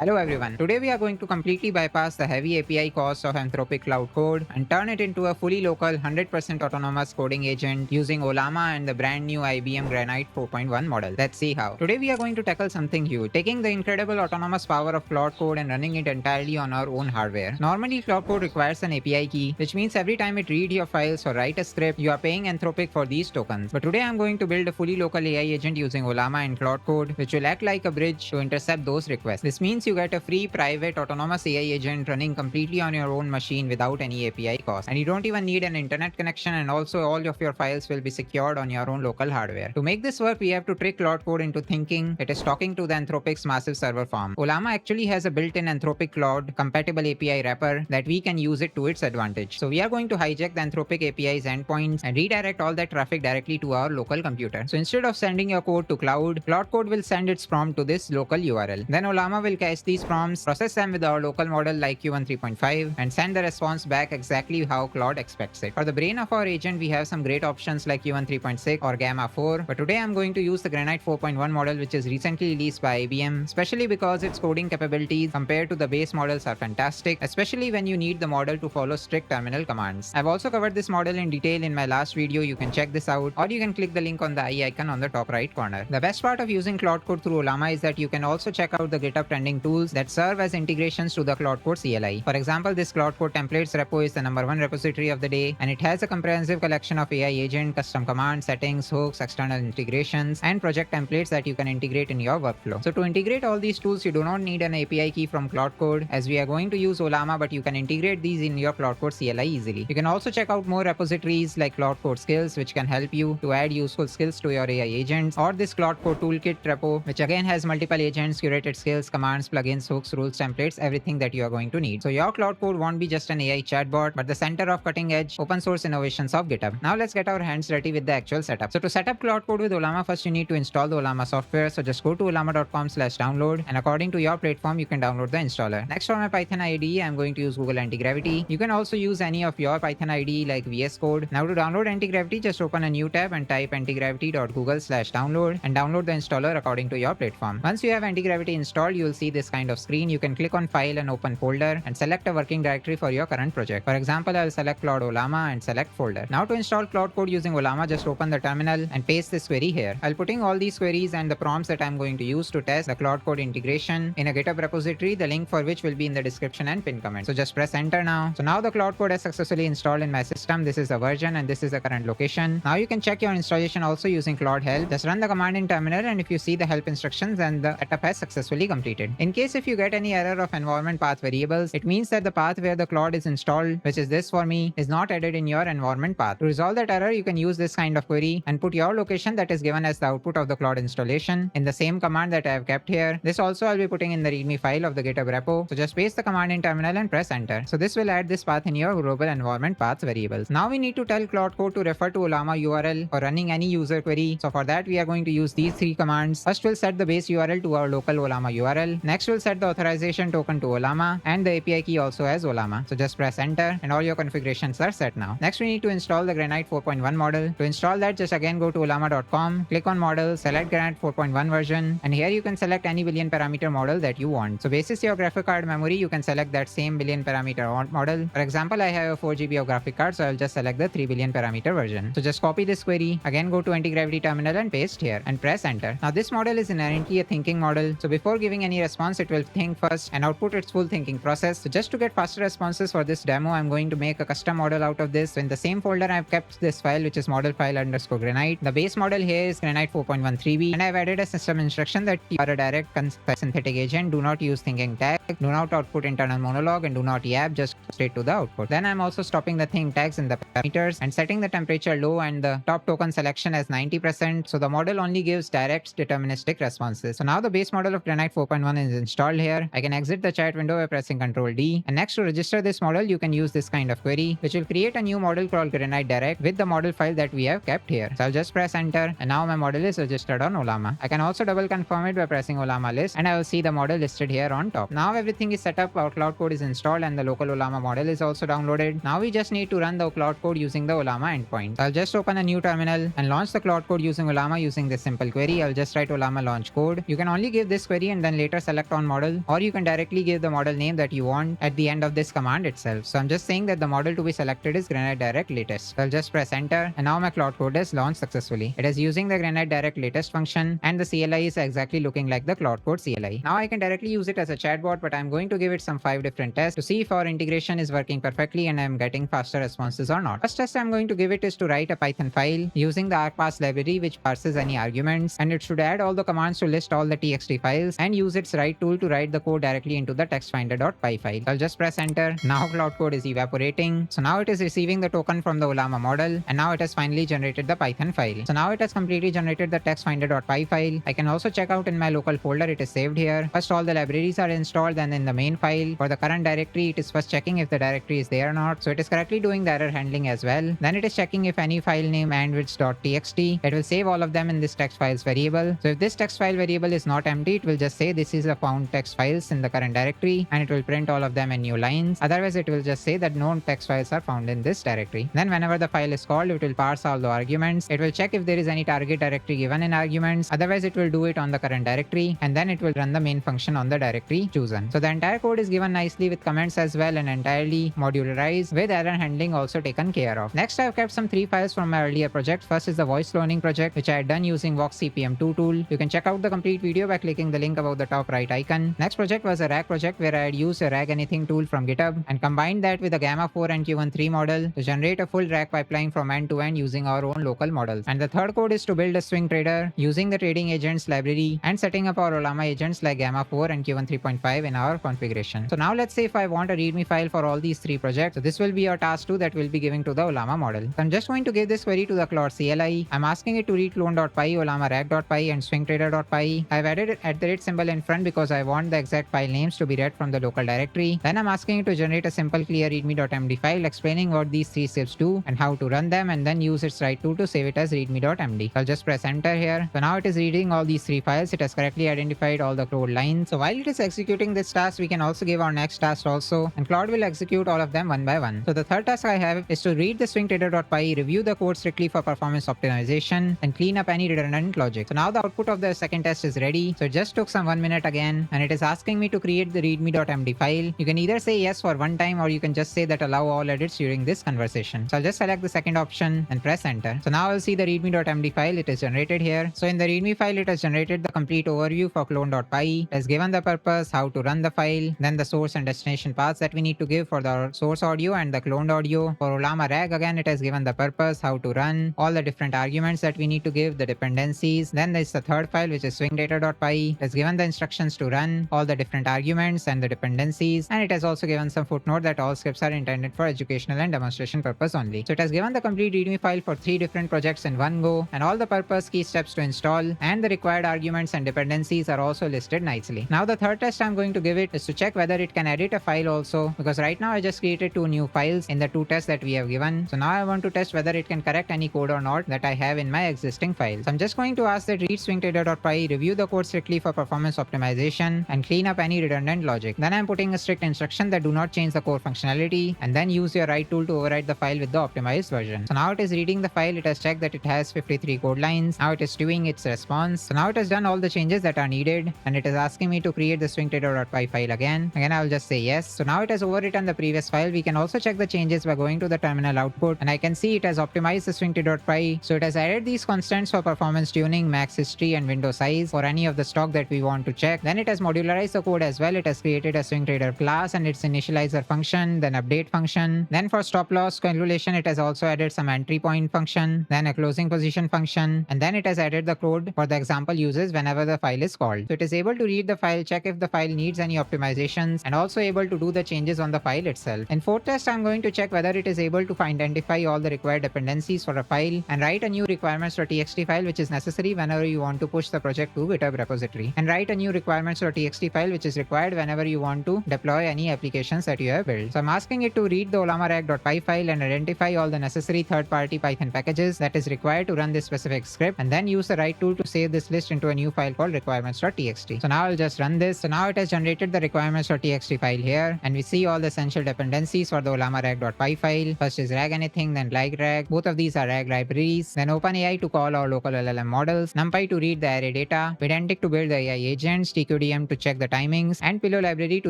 Hello everyone. Today we are going to completely bypass the heavy API costs of Anthropic Cloud Code and turn it into a fully local 100% autonomous coding agent using Ollama and the brand new IBM Granite 4.1 model. Let's see how. Today we are going to tackle something huge, taking the incredible autonomous power of Cloud Code and running it entirely on our own hardware. Normally Cloud Code requires an API key, which means every time it reads your files or write a script, you are paying Anthropic for these tokens. But today I'm going to build a fully local AI agent using Ollama and Cloud Code, which will act like a bridge to intercept those requests. This means you get a free private autonomous AI agent running completely on your own machine without any API cost. And you don't even need an internet connection, and also all of your files will be secured on your own local hardware. To make this work, we have to trick Claude Code into thinking it is talking to the Anthropic's massive server farm. Ollama actually has a built-in Anthropic Cloud compatible API wrapper that we can use it to its advantage. So we are going to hijack the Anthropic API's endpoints and redirect all that traffic directly to our local computer. So instead of sending your code to Cloud Code will send its prompt to this local URL. Then Ollama will cache these prompts, process them with our local model like Q1 3.5, and send the response back exactly how Claude expects it. For the brain of our agent, we have some great options like Q1 3.6 or Gemma 4, but today I'm going to use the Granite 4.1 model, which is recently released by IBM, especially because its coding capabilities compared to the base models are fantastic, especially when you need the model to follow strict terminal commands. I've also covered this model in detail in my last video. You can check this out, or you can click the link on the eye icon on the top right corner. The best part of using Claude Code through Ollama is that you can also check out the GitHub trending tools that serve as integrations to the Claude Code CLI. For example, this Claude Code templates repo is the #1 repository of the day, and it has a comprehensive collection of AI agent, custom commands, settings, hooks, external integrations, and project templates that you can integrate in your workflow. So to integrate all these tools, you do not need an API key from Claude Code, as we are going to use Ollama, but you can integrate these in your Claude Code CLI easily. You can also check out more repositories like Claude Code Skills, which can help you to add useful skills to your AI agents, or this Claude Code Toolkit repo, which again has multiple agents, curated skills, commands, plugins, hooks, rules, templates, everything that you are going to need. So your Claude Code won't be just an AI chatbot, but the center of cutting-edge open source innovations of GitHub. Now let's get our hands dirty with the actual setup. So to set up Claude Code with Ollama, first you need to install the Ollama software. So just go to ollama.com/download, and according to your platform, you can download the installer. Next, for my Python IDE, I'm going to use Google Antigravity. You can also use any of your Python IDE like VS Code. Now to download Antigravity, just open a new tab and type antigravity.google/download and download the installer according to your platform. Once you have Antigravity installed, you will see this kind of screen. You can click on File and Open Folder and select a working directory for your current project. For example, I'll select Claude Ollama and select Folder. Now to install Claude Code using Ollama, just open the terminal and paste this query here. I'll putting all these queries and the prompts that I'm going to use to test the Claude Code integration in a GitHub repository, the link for which will be in the description and pin comment. So just press enter now. So now the Claude Code is successfully installed in my system. This is the version and this is the current location. Now you can check your installation also using Claude Help. Just run the command in terminal, and if you see the help instructions, then the setup has successfully completed. In case if you get any error of environment path variables, it means that the path where the Claude is installed, which is this for me, is not added in your environment path. To resolve that error, you can use this kind of query and put your location that is given as the output of the Claude installation in the same command that I have kept here. This also I'll be putting in the readme file of the GitHub repo. So just paste the command in terminal and press enter. So this will add this path in your global environment path variables. Now we need to tell Claude Code to refer to Ollama URL for running any user query. So for that, we are going to use these three commands. First, we'll set the base URL to our local Ollama URL. Next, we'll set the authorization token to Ollama, and the API key also as Ollama. So just press enter and all your configurations are set now. Next, we need to install the Granite 4.1 model. To install that, just again go to ollama.com, click on model, select Granite 4.1 version, and here you can select any billion parameter model that you want. So basis your graphic card memory, you can select that same billion parameter model. For example, I have a 4 GB of graphic card, so I'll just select the 3 billion parameter version. So just copy this query, again go to Antigravity terminal and paste here and press enter. Now this model is inherently a thinking model, so before giving any response, it will think first and output its full thinking process. So just to get faster responses for this demo, I'm going to make a custom model out of this. So in the same folder, I've kept this file, which is model file _ Granite. The base model here is Granite 4.13b, and I've added a system instruction that you are a direct synthetic agent. Do not use thinking tag, do not output internal monologue, and do not yap, just straight to the output. Then I'm also stopping the think tags in the parameters and setting the temperature low and the top token selection as 90%. So the model only gives direct deterministic responses. So now the base model of Granite 4.1 is installed here. I can exit the chat window by pressing Ctrl D. And next, to register this model, you can use this kind of query, which will create a new model called Granite Direct with the model file that we have kept here. So I'll just press enter, and now my model is registered on Ollama. I can also double confirm it by pressing Ollama list, and I will see the model listed here on top. Now everything is set up, our Claude Code is installed, and the local Ollama model is also downloaded. Now we just need to run the Claude Code using the Ollama endpoint. So I'll just open a new terminal and launch the Claude Code using Ollama using this simple query. I'll just write Ollama launch code. You can only give this query and then later select select on model, or you can directly give the model name that you want at the end of this command itself. So I'm just saying that the model to be selected is Granite Direct Latest. So I'll just press enter, and now my Claude Code is launched successfully. It is using the Granite Direct Latest function, and the CLI is exactly looking like the Claude Code CLI. Now I can directly use it as a chatbot, but I'm going to give it some 5 different tests to see if our integration is working perfectly and I'm getting faster responses or not. First test I'm going to give it is to write a Python file using the argparse library, which parses any arguments, and it should add all the commands to list all the txt files and use its write tool to write the code directly into the textfinder.py file. I'll just press enter. Now Claude Code is evaporating. So now it is receiving the token from the Ollama model, and now it has finally generated the Python file. So now it has completely generated the textfinder.py file. I can also check out in my local folder, it is saved here. First all the libraries are installed, then in the main file for the current directory it is first checking if the directory is there or not. So it is correctly doing the error handling as well. Then it is checking if any file name and which.txt. It will save all of them in this text files variable. So if this text file variable is not empty, it will just say this is a found text files in the current directory, and it will print all of them in new lines. Otherwise it will just say that no text files are found in this directory. Then whenever the file is called, it will parse all the arguments. It will check if there is any target directory given in arguments. Otherwise it will do it on the current directory, and then it will run the main function on the directory chosen. So the entire code is given nicely with comments as well, and entirely modularized with error handling also taken care of. Next I've kept some 3 files from my earlier project. First is the voice cloning project, which I had done using Vox CPM2 tool. You can check out the complete video by clicking the link above the top right icon. Next project was a RAG project where I had used a RAG anything tool from GitHub and combined that with a Gamma 4 and Q13 model to generate a full RAG pipeline from end to end using our own local models. And the third code is to build a swing trader using the trading agents library and setting up our Ollama agents like Gamma 4 and Q1 3.5 in our configuration. So now let's say if I want a readme file for all these 3 projects, so this will be our task 2 that we'll be giving to the Ollama model. So I'm just going to give this query to the Claude CLI. I'm asking it to read clone.py, Ollama rag.py, and swingtrader.py. I've added @ symbol in front because I want the exact file names to be read from the local directory. Then I'm asking it to generate a simple clear readme.md file explaining what these 3 steps do and how to run them, and then use its write tool to save it as readme.md. I'll just press enter here. So now it is reading all these 3 files. It has correctly identified all the code lines. So while it is executing this task, we can also give our next task also, and Claude will execute all of them one by one. So the third task I have is to read the swingtrader.py, review the code strictly for performance optimization, and clean up any redundant logic. So now the output of the second test is ready. So it just took some 1 minute again, and it is asking me to create the readme.md file. You can either say yes for one time, or you can just say that allow all edits during this conversation. So I'll just select the second option and press enter. So now I'll see the readme.md file. It is generated here. So in the readme file, it has generated the complete overview for clone.py. It has given the purpose, how to run the file, then the source and destination paths that we need to give for the source audio and the cloned audio. For Ollama rag, again, it has given the purpose, how to run, all the different arguments that we need to give, the dependencies. Then there's the third file, which is swingdata.py. It has given the instructions to run, all the different arguments and the dependencies. And it has also given some footnote that all scripts are intended for educational and demonstration purpose only. So it has given the complete readme file for 3 different projects in one go, and all the purpose, key steps to install, and the required arguments and dependencies are also listed nicely. Now the third test I'm going to give it is to check whether it can edit a file also, because right now I just created 2 new files in the 2 tests that we have given. So now I want to test whether it can correct any code or not that I have in my existing files. So I'm just going to ask that read swingtrader.py, review the code strictly for performance optimization, and clean up any redundant logic. Then I'm putting a strict instruction that do not change the core functionality, and then use your write tool to override the file with the optimized version. So now it is reading the file. It has checked that it has 53 code lines. Now it is doing its response. So now it has done all the changes that are needed, and it is asking me to create the swingtrader.py file again. Again, I will just say yes. So now it has overwritten the previous file. We can also check the changes by going to the terminal output, and I can see it has optimized the swingtrader.py. So it has added these constants for performance tuning, max history, and window size for any of the stock that we want to check. Then it has modularized the code as well. It has created a swingtrader class and its initializer function, then update function. Then for stop loss calculation, it has also added some entry point function, then a closing position function, and then it has added the code for the example uses whenever the file is called. So it is able to read the file, check if the file needs any optimizations, and also able to do the changes on the file itself. In fourth test, I'm going to check whether it is able to identify all the required dependencies for a file and write a new requirements.txt file, which is necessary whenever you want to push the project to GitHub repository, and write a new requirements.txt file, which is required whenever you want to deploy any applications that you have built. So I'm asking it to read the ollamarag.py file and identify all the necessary third-party Python packages that is required to run this specific script, and then use the write tool to save this list into a new file called requirements.txt. So now I'll just run this. So now it has generated the requirements.txt file here, and we see all the essential dependencies for the ollamarag.py file. First is rag anything, then like rag. Both of these are rag libraries. Then OpenAI to call our local LLM models, NumPy to read the array data, Agentic to build the AI agents, TQ PODM to check the timings, and Pillow library to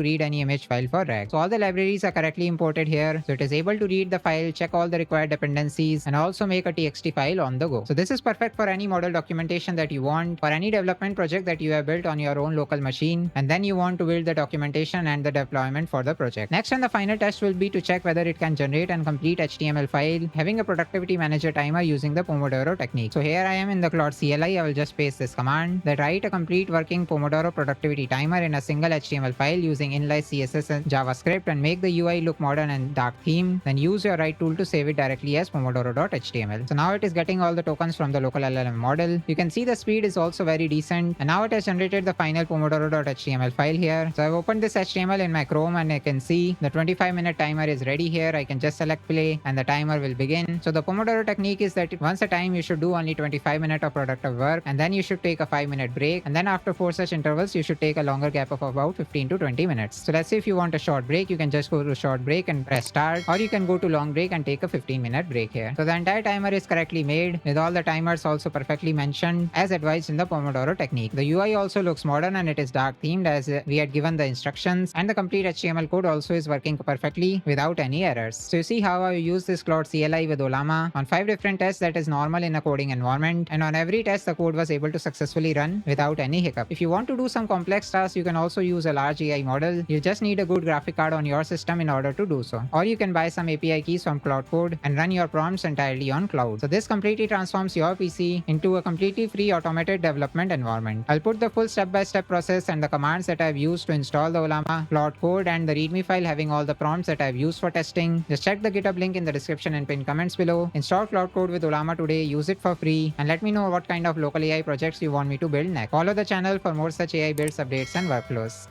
read any image file for RAG. So all the libraries are correctly imported here. So it is able to read the file, check all the required dependencies, and also make a TXT file on the go. So this is perfect for any model documentation that you want, for any development project that you have built on your own local machine, and then you want to build the documentation and the deployment for the project. Next, and the final test will be to check whether it can generate and complete HTML file having a productivity manager timer using the Pomodoro technique. So here I am in the Claude CLI. I will just paste this command that write a complete working Pomodoro productivity timer in a single HTML file using inline CSS and JavaScript, and make the UI look modern and dark theme. Then use your write tool to save it directly as pomodoro.html. So now it is getting all the tokens from the local LLM model. You can see the speed is also very decent, and now it has generated the final pomodoro.html file here. So I've opened this HTML in my Chrome, and I can see the 25-minute timer is ready here. I can just select play and the timer will begin. So the Pomodoro technique is that once a time you should do only 25 minutes of productive work, and then you should take a 5-minute break, and then after 4 such intervals you should take a longer gap of about 15 to 20 minutes. So let's say if you want a short break, you can just go to short break and press start, or you can go to long break and take a 15-minute break here. So the entire timer is correctly made with all the timers also perfectly mentioned as advised in the Pomodoro technique. The UI also looks modern and it is dark themed as we had given the instructions, and the complete HTML code also is working perfectly without any errors. So you see how I use this Claude CLI with Ollama on 5 different tests that is normal in a coding environment, and on every test the code was able to successfully run without any hiccup. If you want to do some complex tasks, you can also use a large AI model. You just need a good graphic card on your system in order to do so. Or you can buy some API keys from Claude Code and run your prompts entirely on cloud. So this completely transforms your PC into a completely free automated development environment. I'll put the full step-by-step process and the commands that I've used to install the Ollama Claude Code and the Readme file having all the prompts that I've used for testing. Just check the GitHub link in the description and pinned comments below. Install Claude Code with Ollama today, use it for free, and let me know what kind of local AI projects you want me to build next. Follow the channel for more such AI builds, updates, and workflows.